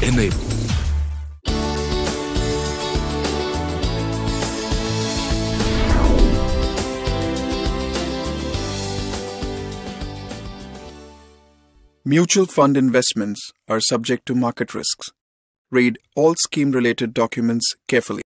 Enable. Mutual fund investments are subject to market risks. Read all scheme-related documents carefully.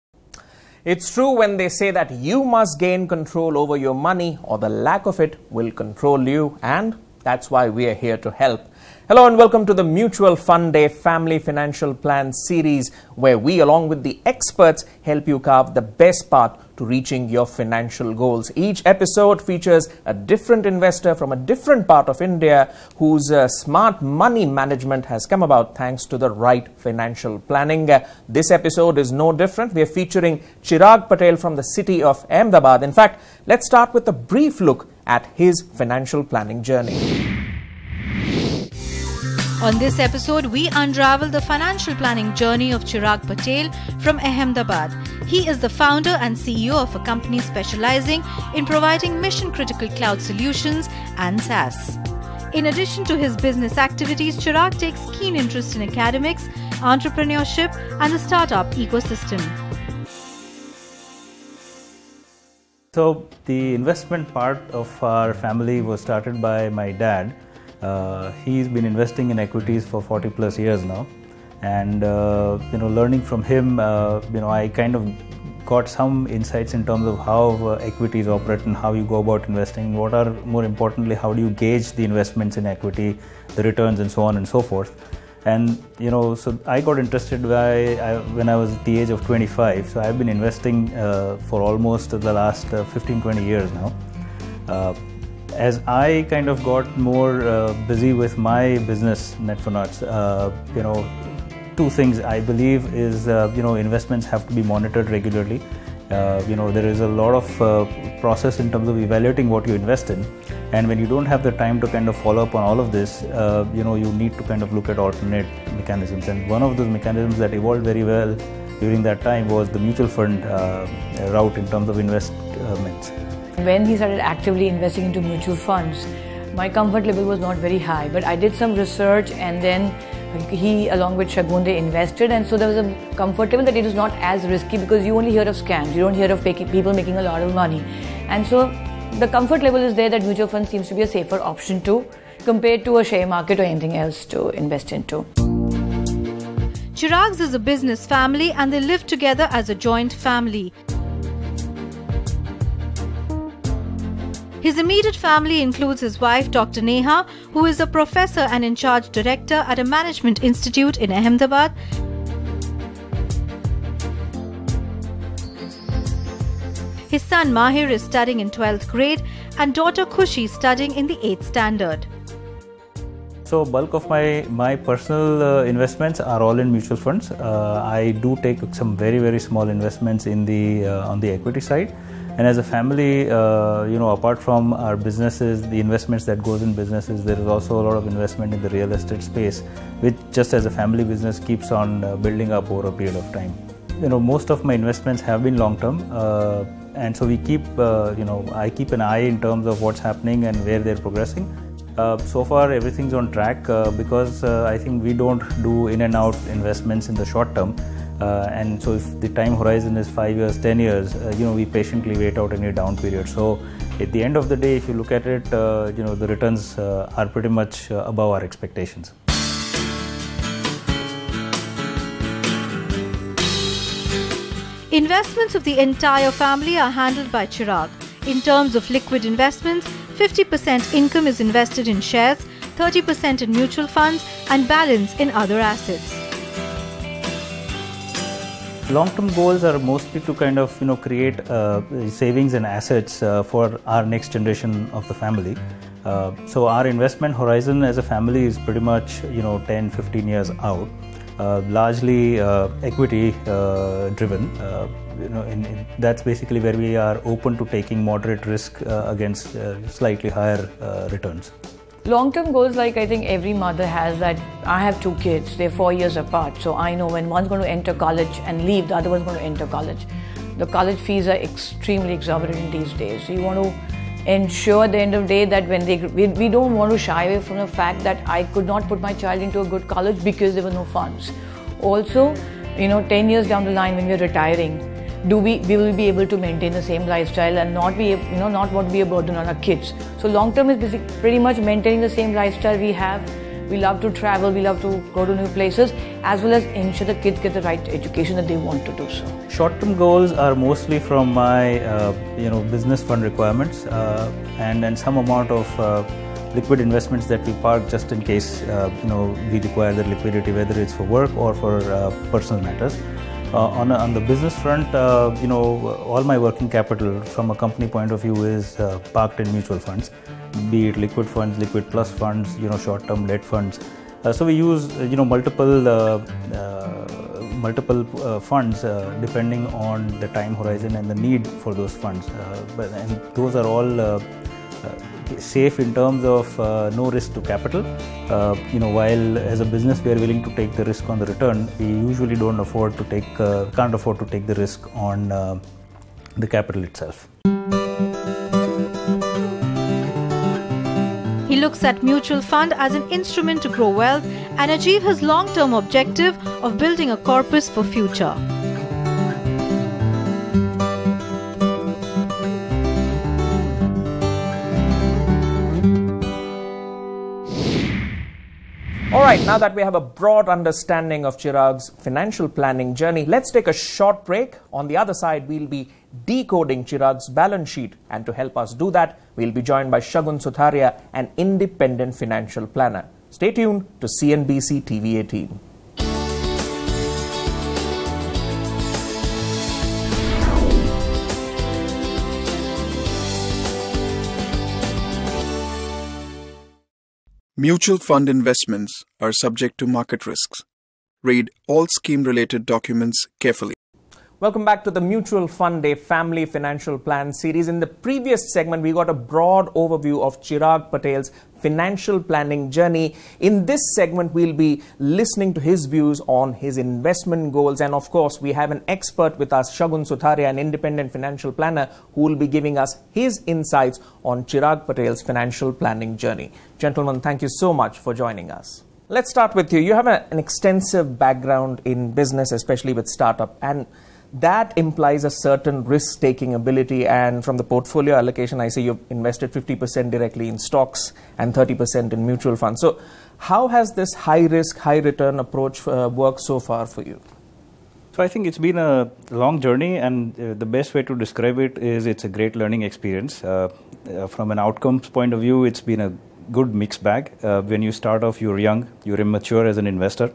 It's true when they say that you must gain control over your money or the lack of it will control you, and that's why we are here to help. Hello and welcome to the Mutual Fund Day Family Financial Plan series, where we, along with the experts, help you carve the best path to reaching your financial goals. Each episode features a different investor from a different part of India whose smart money management has come about thanks to the right financial planning. This episode is no different. We are featuring Chirag Patel from the city of Ahmedabad. In fact, let's start with a brief look at his financial planning journey. On this episode, we unravel the financial planning journey of Chirag Patel from Ahmedabad. He is the founder and CEO of a company specializing in providing mission-critical cloud solutions and SaaS. In addition to his business activities, Chirag takes keen interest in academics, entrepreneurship, and the startup ecosystem. So, the investment part of our family was started by my dad. He's been investing in equities for 40 plus years now, and learning from him, I kind of got some insights in terms of how equities operate and how you go about investing. What are, more importantly, how do you gauge the investments in equity, the returns, and so on and so forth. And so I got interested when I was at the age of 25. So I've been investing for almost the last 15-20 years now. As I kind of got more busy with my business, Netfonauts, two things I believe is, investments have to be monitored regularly. There is a lot of process in terms of evaluating what you invest in. And when you don't have the time to kind of follow up on all of this, you need to kind of look at alternate mechanisms. And one of those mechanisms that evolved very well during that time was the mutual fund route in terms of investments. When he started actively investing into mutual funds, my comfort level was not very high, but I did some research, and then he, along with Shagun, they invested, and so there was a comfort level that it was not as risky, because you only hear of scams, you don't hear of people making a lot of money. And so the comfort level is there that mutual fund seems to be a safer option too, compared to a share market or anything else to invest into. Chirag's is a business family and they live together as a joint family. His immediate family includes his wife, Dr. Neha, who is a professor and in charge director at a management institute in Ahmedabad. His son Mahir is studying in 12th grade and daughter Khushi studying in the 8th standard. So bulk of my personal investments are all in mutual funds. I do take some very, very small investments in on the equity side. And as a family, apart from our businesses, the investments that goes in businesses, there is also a lot of investment in the real estate space, which just as a family business keeps on building up over a period of time. Most of my investments have been long term, and so we keep, I keep an eye in terms of what's happening and where they're progressing. So far, everything's on track because I think we don't do in and out investments in the short term. And so if the time horizon is 5 years, 10 years, we patiently wait out any down period. So at the end of the day, if you look at it, the returns are pretty much above our expectations. Investments of the entire family are handled by Chirag. In terms of liquid investments, 50% income is invested in shares, 30% in mutual funds, and balance in other assets. Long-term goals are mostly to kind of create savings and assets for our next generation of the family. So our investment horizon as a family is pretty much 10-15 years out, largely equity driven. That's basically where we are open to taking moderate risk against slightly higher returns. Long-term goals, like I think every mother has, that I have 2 kids, they're 4 years apart, so I know when one's going to enter college and leave, the other one's going to enter college. The college fees are extremely exorbitant these days. So you want to ensure at the end of the day that when we don't want to shy away from the fact that I could not put my child into a good college because there were no funds. Also, 10 years down the line when we're retiring, we will be able to maintain the same lifestyle and not want to be a burden on our kids. So long term is pretty much maintaining the same lifestyle we have. We love to travel, we love to go to new places, as well as ensure the kids get the right education that they want to do so. Short-term goals are mostly from my business fund requirements and some amount of liquid investments that we park just in case we require the liquidity, whether it's for work or for personal matters. On the business front, all my working capital from a company point of view is parked in mutual funds, be it liquid funds, liquid plus funds, short-term debt funds. So we use multiple funds depending on the time horizon and the need for those funds. And those are all safe in terms of no risk to capital. While as a business we are willing to take the risk on the return, we usually can't afford to take the risk on the capital itself. He looks at mutual fund as an instrument to grow wealth and achieve his long-term objective of building a corpus for future. Alright, now that we have a broad understanding of Chirag's financial planning journey, let's take a short break. On the other side, we'll be decoding Chirag's balance sheet, and to help us do that, we'll be joined by Shagun Sutharia, an independent financial planner. Stay tuned to CNBC TV 18. Mutual fund investments are subject to market risks. Read all scheme-related documents carefully. Welcome back to the Mutual Fund Day Family Financial Plan series. In the previous segment, we got a broad overview of Chirag Patel's financial planning journey. In this segment, we'll be listening to his views on his investment goals. And of course, we have an expert with us, Shagun Sutharia, an independent financial planner, who will be giving us his insights on Chirag Patel's financial planning journey. Gentlemen, thank you so much for joining us. Let's start with you. You have an extensive background in business, especially with startup, and that implies a certain risk-taking ability. And from the portfolio allocation, I see you've invested 50% directly in stocks and 30% in mutual funds. So how has this high-risk, high-return approach worked so far for you? So I think it's been a long journey, and the best way to describe it is it's a great learning experience. From an outcomes point of view, it's been a good mixed bag. When you start off, you're young, you're immature as an investor.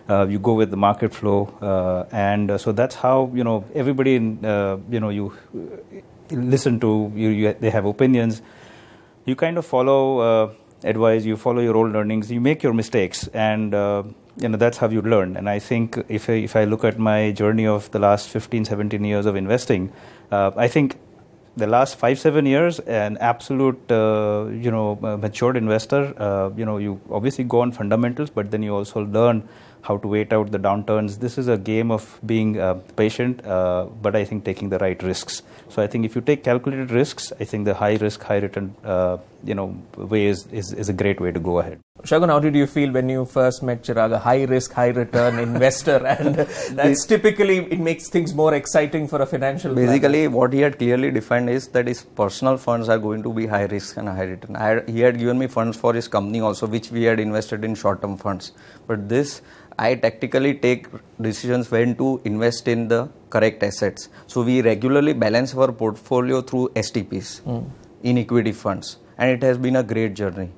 You go with the market flow, and so that's how everybody you listen to. They have opinions. You kind of follow advice. You follow your own learnings. You make your mistakes, and that's how you learn. And I think if I look at my journey of the last 15-17 years of investing, I think the last 5-7 years, an absolute matured investor. You obviously go on fundamentals, but then you also learn how to wait out the downturns. This is a game of being patient, but I think taking the right risks. So I think if you take calculated risks, I think the high risk, high return way is a great way to go ahead. Shagun, how did you feel when you first met Chirag, a high risk, high return investor? And that's typically, it makes things more exciting for a financial planner. Basically, what he had clearly defined is that his personal funds are going to be high risk and high return. He had given me funds for his company also, which we had invested in short-term funds. But this, I tactically take decisions when to invest in the correct assets. So we regularly balance our portfolio through STPs, in equity funds, and it has been a great journey.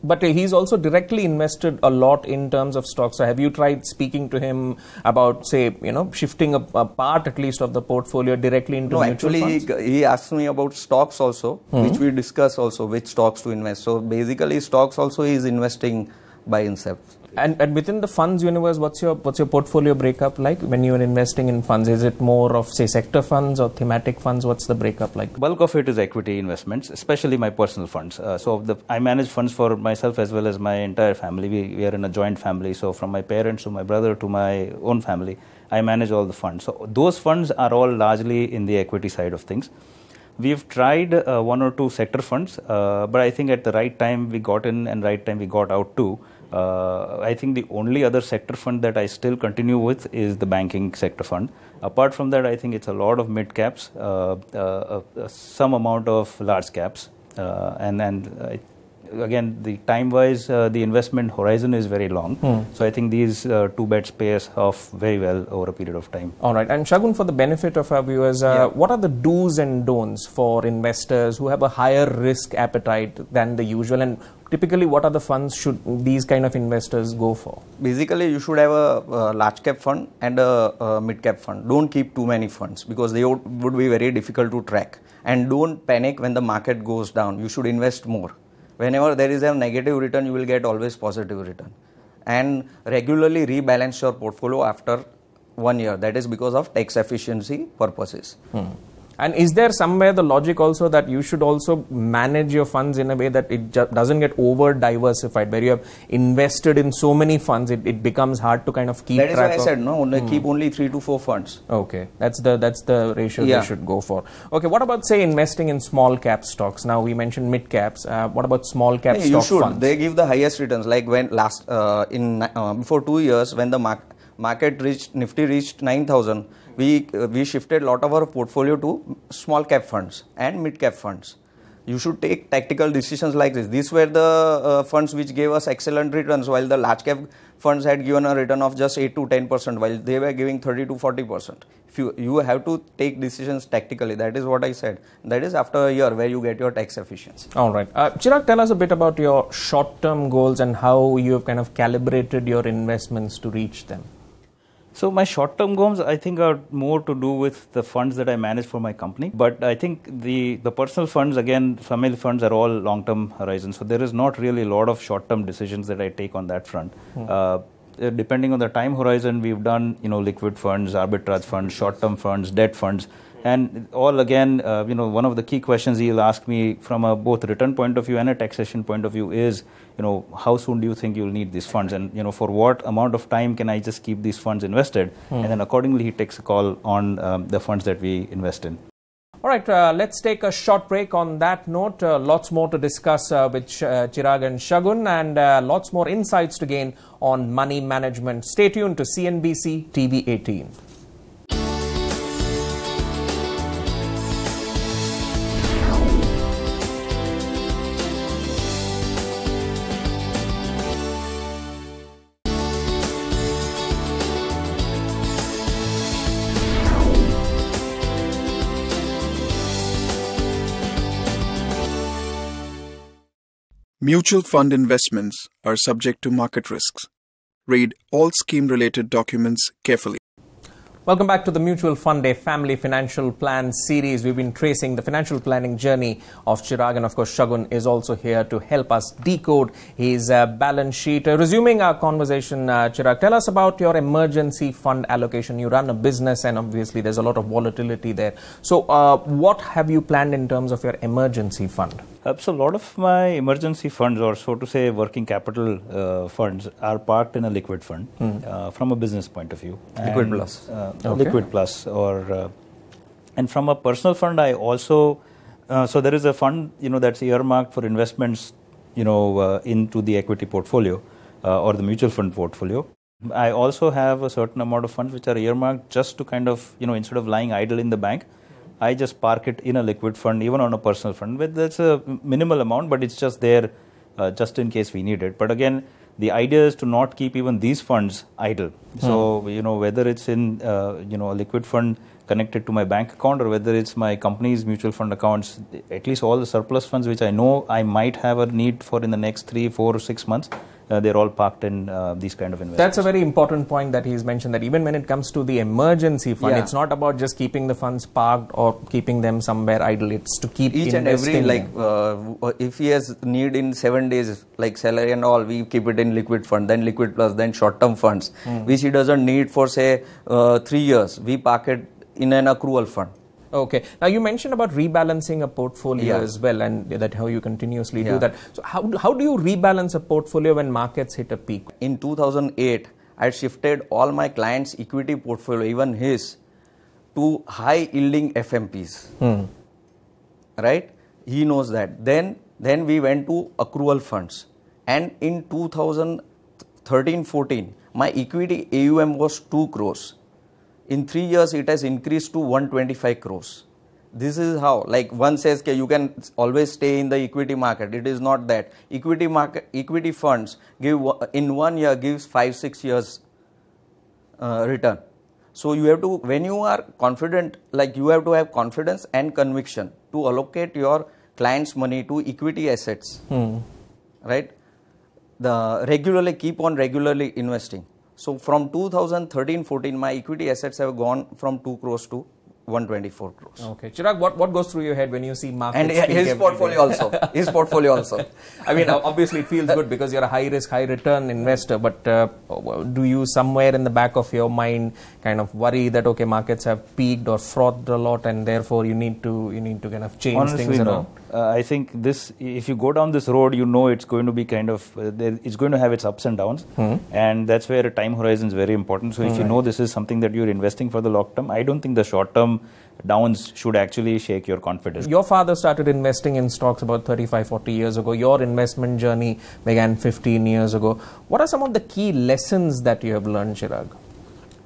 But he's also directly invested a lot in terms of stocks. So have you tried speaking to him about, say, shifting a part at least of the portfolio directly into mutual funds? Actually, he asked me about stocks also, which we discuss also, which stocks to invest. So basically, stocks also he is investing by himself. And within the funds universe, what's your portfolio breakup like when you're investing in funds? Is it more of, say, sector funds or thematic funds? What's the breakup like? Bulk of it is equity investments, especially my personal funds. I manage funds for myself as well as my entire family. We are in a joint family. So from my parents to my brother to my own family, I manage all the funds. So those funds are all largely in the equity side of things. We've tried 1 or 2 sector funds, but I think at the right time we got in and right time we got out too. I think the only other sector fund that I still continue with is the banking sector fund. Apart from that, I think it's a lot of mid caps, some amount of large caps, and again, the time-wise, the investment horizon is very long. So I think these two bets pay us off very well over a period of time. All right. And Shagun, for the benefit of our viewers, what are the do's and don'ts for investors who have a higher risk appetite than the usual? And typically, what are the funds should these kind of investors go for? Basically, you should have a large cap fund and a mid cap fund. Don't keep too many funds because they would be very difficult to track. And don't panic when the market goes down. You should invest more. Whenever there is a negative return, you will get always positive return. And regularly rebalance your portfolio after 1 year. That is because of tax efficiency purposes. And is there somewhere the logic also that you should also manage your funds in a way that it doesn't get over diversified, where you have invested in so many funds, it becomes hard to kind of keep track of? That is why I said, no, keep only 3 to 4 funds. Okay, that's the ratio they should go for. Okay, what about, say, investing in small cap stocks? Now, we mentioned mid caps. What about small cap stock funds? They give the highest returns. Like when before 2 years, when the market Nifty reached 9,000, we shifted a lot of our portfolio to small cap funds and mid cap funds. You should take tactical decisions like this. These were the funds which gave us excellent returns, while the large cap funds had given a return of just 8 to 10%, while they were giving 30 to 40%. If you have to take decisions tactically. That is what I said. That is after a year where you get your tax efficiency. All right. Chirag, tell us a bit about your short-term goals and how you have kind of calibrated your investments to reach them. So my short-term goals, I think, are more to do with the funds that I manage for my company. But I think the personal funds, again, family funds are all long-term horizons. So there is not really a lot of short-term decisions that I take on that front. Depending on the time horizon, we've done, liquid funds, arbitrage funds, short-term funds, debt funds. And all again, one of the key questions he'll ask me from a both return point of view and a taxation point of view is, how soon do you think you'll need these funds? And, for what amount of time can I just keep these funds invested? And then accordingly, he takes a call on the funds that we invest in. All right, let's take a short break on that note. Lots more to discuss with Chirag and Shagun, and lots more insights to gain on money management. Stay tuned to CNBC TV 18. Mutual fund investments are subject to market risks. Read all scheme-related documents carefully. Welcome back to the Mutual Fund Day Family Financial Plan series. We've been tracing the financial planning journey of Chirag, and of course Shagun is also here to help us decode his balance sheet. Resuming our conversation, Chirag, tell us about your emergency fund allocation. You run a business and obviously there's a lot of volatility there. So what have you planned in terms of your emergency fund? So a lot of my emergency funds, or so to say working capital funds, are parked in a liquid fund from a business point of view. Liquid plus. Liquid plus, and from a personal fund, I also, so there is a fund, that's earmarked for investments, into the equity portfolio or the mutual fund portfolio. I also have a certain amount of funds which are earmarked just to kind of, instead of lying idle in the bank, I just park it in a liquid fund, even on a personal fund. But that's a minimal amount, but it's just there just in case we need it. But again, the idea is to not keep even these funds idle. So, whether it's in, a liquid fund connected to my bank account, or whether it's my company's mutual fund accounts, at least all the surplus funds which I know I might have a need for in the next 3, 4, or 6 months, they're all parked in these kind of investments. That's a very important point that he's mentioned, that even when it comes to the emergency fund, it's not about just keeping the funds parked or keeping them somewhere idle. It's to keep each and every, if he has need in 7 days, like salary and all, we keep it in liquid fund, then liquid plus, then short-term funds, which he doesn't need for, say, 3 years. We park it in an accrual fund. Okay. Now, you mentioned about rebalancing a portfolio as well, and that how you continuously do that. So, how do you rebalance a portfolio when markets hit a peak? In 2008, I shifted all my clients' equity portfolio, even his, to high-yielding FMPs. Right? He knows that. Then we went to accrual funds. And in 2000, 13-14, my equity AUM was 2 crores. In 3 years, it has increased to 125 crores. This is how, like one says, okay, you can always stay in the equity market. It is not that. Equity funds give in 1 year gives 5-6 years return. So you have to, when you are confident, like you have to have confidence and conviction to allocate your clients' money to equity assets, right? Keep on regularly investing. So from 2013-14, my equity assets have gone from 2 crores to 124 crores. Okay, Chirag, what goes through your head when you see markets? And his portfolio also. His portfolio also. I mean, obviously it feels good because you're a high risk, high return investor. But do you somewhere in the back of your mind kind of worry that okay, markets have peaked or frothed a lot, and therefore you need to kind of change Honestly, things around? No. I think this, if you go down this road, you know it's going to be kind of, it's going to have its ups and downs, and that's where a time horizon is very important. So if you know this is something that you're investing for the long term, I don't think the short term downs should actually shake your confidence. Your father started investing in stocks about 35-40 years ago. Your investment journey began 15 years ago. What are some of the key lessons that you have learned, Chirag?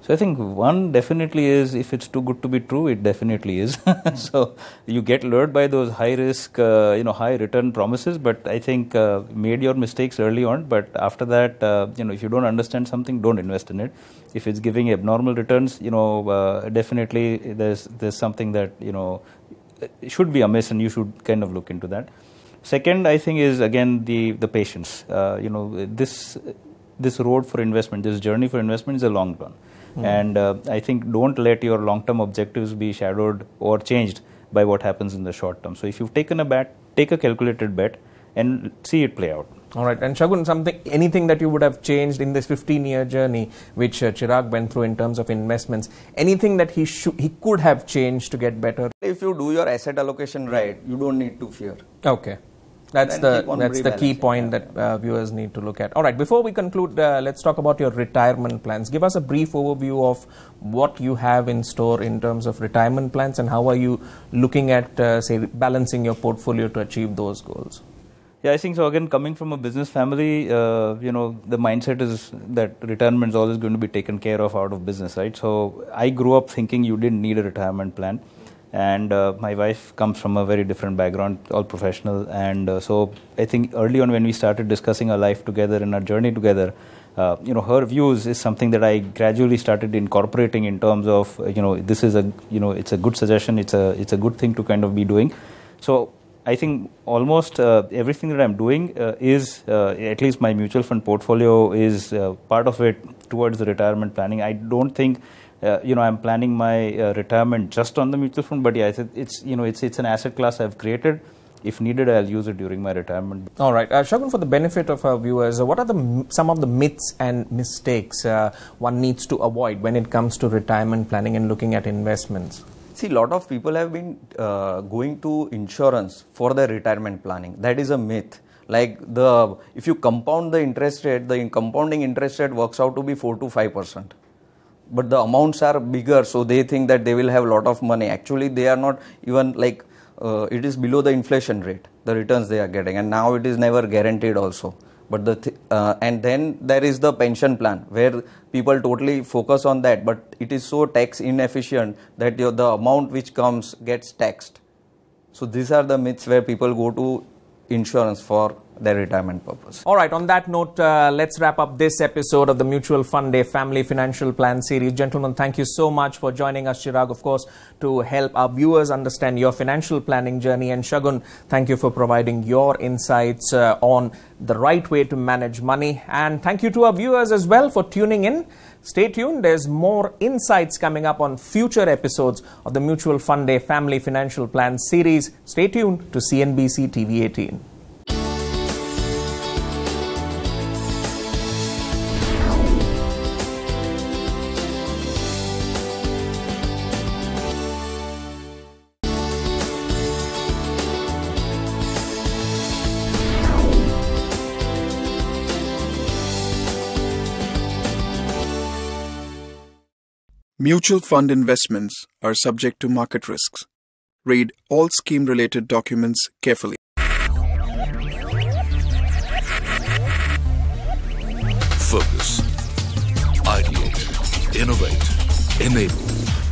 So I think one definitely is, if it's too good to be true, it definitely is. So you get lured by those high risk, high return promises, but I think made your mistakes early on. But after that, if you don't understand something, don't invest in it. If it's giving abnormal returns, definitely there's something that, should be amiss, and you should kind of look into that. Second, I think, is again the patience. This road for investment, this journey for investment is a long run. And I think don't let your long-term objectives be shadowed or changed by what happens in the short term. So if you've taken a bet, take a calculated bet and see it play out. All right. And Shagun, anything that you would have changed in this 15-year journey which Chirag went through in terms of investments, anything that he could have changed to get better? If you do your asset allocation right, you don't need to fear. Okay. That's the key point that viewers need to look at. All right, before we conclude, let's talk about your retirement plans. Give us a brief overview of what you have in store in terms of retirement plans, and how are you looking at, say, balancing your portfolio to achieve those goals? Yeah, I think so. Again, coming from a business family, the mindset is that retirement is always going to be taken care of out of business, right? So I grew up thinking you didn't need a retirement plan. And my wife comes from a very different background, all professional. And so I think early on when we started discussing our life together and our journey together, her views is something that I gradually started incorporating in terms of, this is it's a good suggestion. It's a good thing to kind of be doing. So I think almost everything that I'm doing is, at least my mutual fund portfolio is part of it towards the retirement planning. I don't think I'm planning my retirement just on the mutual fund, but yeah, it's an asset class I've created. If needed, I'll use it during my retirement. All right, Shagun, for the benefit of our viewers, what are some of the myths and mistakes one needs to avoid when it comes to retirement planning and looking at investments? See, a lot of people have been going to insurance for their retirement planning. That is a myth. Like if you compound the interest rate, the compounding interest rate works out to be 4 to 5%. But the amounts are bigger, so they think that they will have a lot of money. Actually, they are not even like, it is below the inflation rate, the returns they are getting. And now it is never guaranteed also. But and then there is the pension plan, where people totally focus on that. But it is so tax inefficient that the amount which comes gets taxed. So these are the myths where people go to insurance for their retirement purpose. All right, on that note, let's wrap up this episode of the Mutual Fund Day Family Financial Plan series. Gentlemen, thank you so much for joining us. Chirag, of course, to help our viewers understand your financial planning journey. And Shagun, thank you for providing your insights on the right way to manage money. And thank you to our viewers as well for tuning in. Stay tuned. There's more insights coming up on future episodes of the Mutual Fund Day Family Financial Plan series. Stay tuned to CNBC TV 18. Mutual fund investments are subject to market risks. Read all scheme-related documents carefully. Focus. Innovate. Enable.